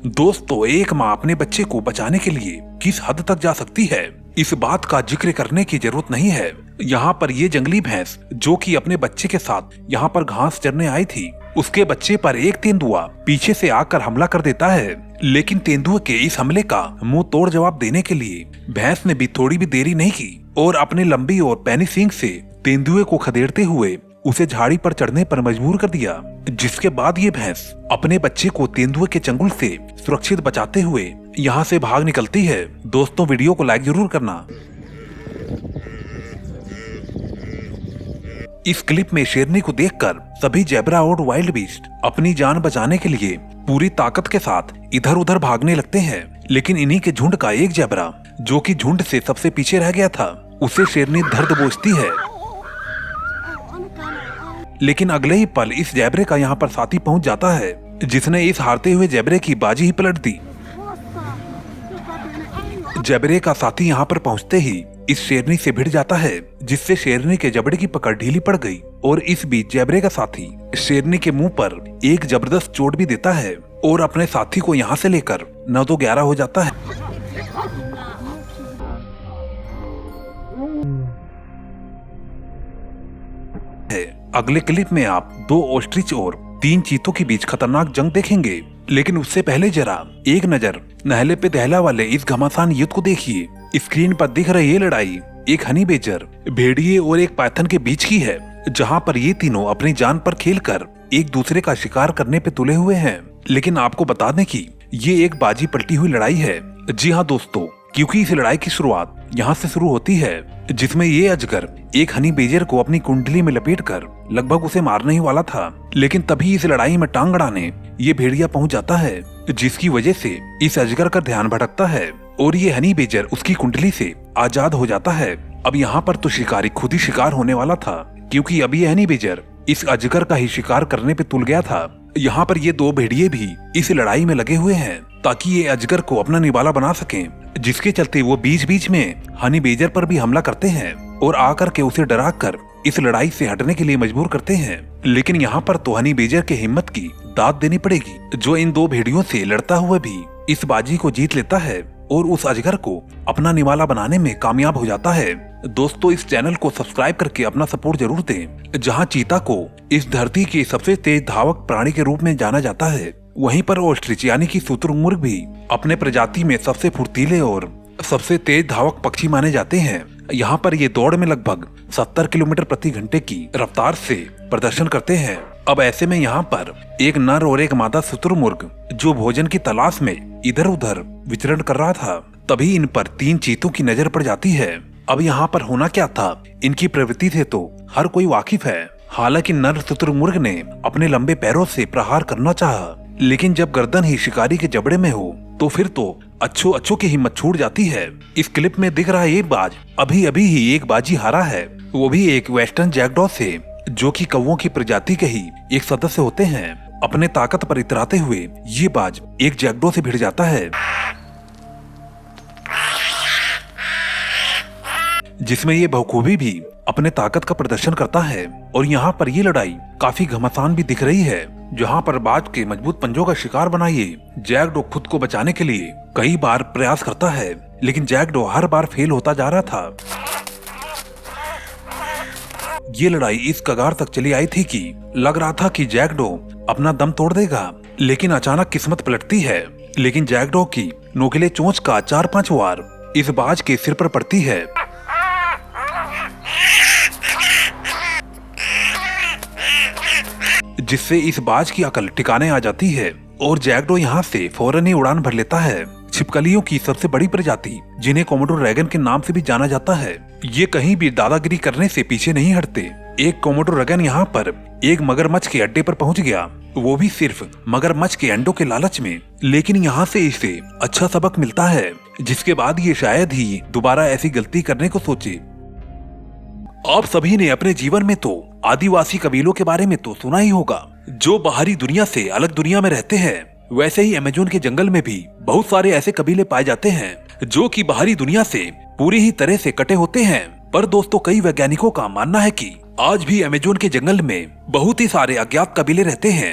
दोस्तों, एक माँ अपने बच्चे को बचाने के लिए किस हद तक जा सकती है, इस बात का जिक्र करने की जरूरत नहीं है। यहाँ पर ये जंगली भैंस जो कि अपने बच्चे के साथ यहाँ पर घास चरने आई थी, उसके बच्चे पर एक तेंदुआ पीछे से आकर हमला कर देता है। लेकिन तेंदुए के इस हमले का मुंह तोड़ जवाब देने के लिए भैंस ने भी थोड़ी भी देरी नहीं की और अपने लंबी और पैनी सींग से तेंदुए को खदेड़ते हुए उसे झाड़ी पर चढ़ने पर मजबूर कर दिया। जिसके बाद ये भैंस अपने बच्चे को तेंदुए के चंगुल से सुरक्षित बचाते हुए यहाँ से भाग निकलती है। दोस्तों, वीडियो को लाइक जरूर करना। इस क्लिप में शेरनी को देखकर सभी जेब्रा और वाइल्ड बीस्ट अपनी जान बचाने के लिए पूरी ताकत के साथ इधर उधर भागने लगते हैं। लेकिन इन्हीं के झुंड का एक जेब्रा जो कि झुंड से सबसे पीछे रह गया था, उसे शेरनी दर्द बोझती है। लेकिन अगले ही पल इस जेब्रे का यहाँ पर साथी पहुँच जाता है, जिसने इस हारते हुए जेब्रे की बाजी ही पलट दी। जेब्रे का साथी यहाँ पर पहुँचते ही इस शेरनी से भिड़ जाता है, जिससे शेरनी के जबड़े की पकड़ ढीली पड़ गई और इस बीच जेब्रे का साथी शेरनी के मुंह पर एक जबरदस्त चोट भी देता है और अपने साथी को यहाँ से लेकर 9 तो 11 हो जाता है। अगले क्लिप में आप 2 ऑस्ट्रिच और 3 चीतों के बीच खतरनाक जंग देखेंगे। लेकिन उससे पहले जरा एक नजर नहले पे दहला वाले इस घमासान युद्ध को देखिए। स्क्रीन पर दिख रही ये लड़ाई एक हनी बेजर, भेड़िए और एक पाइथन के बीच की है, जहां पर ये तीनों अपनी जान पर खेलकर एक दूसरे का शिकार करने पे तुले हुए हैं। लेकिन आपको बता दें कि ये एक बाजी पलटी हुई लड़ाई है। जी हाँ दोस्तों, क्योंकि इस लड़ाई की शुरुआत यहाँ से शुरू होती है, जिसमें ये अजगर एक हनी बेजर को अपनी कुंडली में लपेटकर लगभग उसे मारने ही वाला था। लेकिन तभी इस लड़ाई में टांग अड़ाने ये भेड़िया पहुंच जाता है, जिसकी वजह से इस अजगर का ध्यान भटकता है और ये हनी बेजर उसकी कुंडली से आजाद हो जाता है। अब यहाँ पर तो शिकारी खुद ही शिकार होने वाला था, क्योंकि अब ये हनी बेजर इस अजगर का ही शिकार करने पे तुल गया था। यहाँ पर ये 2 भेड़िए भी इस लड़ाई में लगे हुए हैं ताकि ये अजगर को अपना निवाला बना सकें, जिसके चलते वो बीच बीच में हनी बेजर पर भी हमला करते हैं और आकर के उसे डरा कर इस लड़ाई से हटने के लिए मजबूर करते हैं। लेकिन यहाँ पर तो हनी बेजर के हिम्मत की दाद देनी पड़ेगी, जो इन 2 भेड़ियों से लड़ता हुआ भी इस बाजी को जीत लेता है और उस अजगर को अपना निवाला बनाने में कामयाब हो जाता है। दोस्तों, इस चैनल को सब्सक्राइब करके अपना सपोर्ट जरूर दें। जहां चीता को इस धरती के सबसे तेज धावक प्राणी के रूप में जाना जाता है, वहीं पर ऑस्ट्रिच यानी कि शुतुरमुर्ग भी अपने प्रजाति में सबसे फुर्तीले और सबसे तेज धावक पक्षी माने जाते हैं। यहाँ पर ये दौड़ में लगभग 70 किलोमीटर प्रति घंटे की रफ्तार से प्रदर्शन करते हैं। अब ऐसे में यहाँ पर एक नर और एक मादा शुतुरमुर्ग जो भोजन की तलाश में इधर उधर विचरण कर रहा था, तभी इन पर 3 चीतों की नजर पड़ जाती है। अब यहाँ पर होना क्या था, इनकी प्रवृत्ति से तो हर कोई वाकिफ है। हालांकि नर शुतुरमुर्ग ने अपने लंबे पैरों से प्रहार करना चाहा, लेकिन जब गर्दन ही शिकारी के जबड़े में हो तो फिर तो अच्छों की हिम्मत छूट जाती है। इस क्लिप में दिख रहा है ये बाज अभी अभी ही एक बाजी हारा है, वो भी एक वेस्टर्न जैकडॉ से, जो कि कौवों की प्रजाति के ही एक सदस्य होते हैं। अपने ताकत पर इतराते हुए ये बाज एक जैकडॉ से भिड़ जाता है, जिसमें ये बखूबी भी अपने ताकत का प्रदर्शन करता है। और यहाँ पर ये लड़ाई काफी घमासान भी दिख रही है, जहाँ पर बाज के मजबूत पंजों का शिकार बना ये जैकडॉ खुद को बचाने के लिए कई बार प्रयास करता है, लेकिन जैकडॉ हर बार फेल होता जा रहा था। ये लड़ाई इस कगार तक चली आई थी कि लग रहा था कि जैकडॉ अपना दम तोड़ देगा, लेकिन अचानक किस्मत पलटती है। लेकिन जैकडॉ की नोकीले चोंच का 4-5 वार इस बाज के सिर पर पड़ती है, जिससे इस बाज की अकल ठिकाने आ जाती है और जैकडॉ यहाँ से फौरन ही उड़ान भर लेता है। छिपकलियों की सबसे बड़ी प्रजाति, जिन्हें कोमोडो ड्रैगन के नाम से भी जाना जाता है, ये कहीं भी दादागिरी करने से पीछे नहीं हटते। एक कोमोडो ड्रैगन यहाँ पर एक मगरमच्छ के अड्डे पर पहुँच गया, वो भी सिर्फ मगरमच्छ के अंडों के लालच में। लेकिन यहाँ से इसे अच्छा सबक मिलता है, जिसके बाद ये शायद ही दोबारा ऐसी गलती करने को सोचे। आप सभी ने अपने जीवन में तो आदिवासी कबीलों के बारे में तो सुना ही होगा, जो बाहरी दुनिया से अलग दुनिया में रहते हैं। वैसे ही अमेज़न के जंगल में भी बहुत सारे ऐसे कबीले पाए जाते हैं जो कि बाहरी दुनिया से पूरी ही तरह से कटे होते हैं। पर दोस्तों, कई वैज्ञानिकों का मानना है कि आज भी अमेज़न के जंगल में बहुत ही सारे अज्ञात कबीले रहते हैं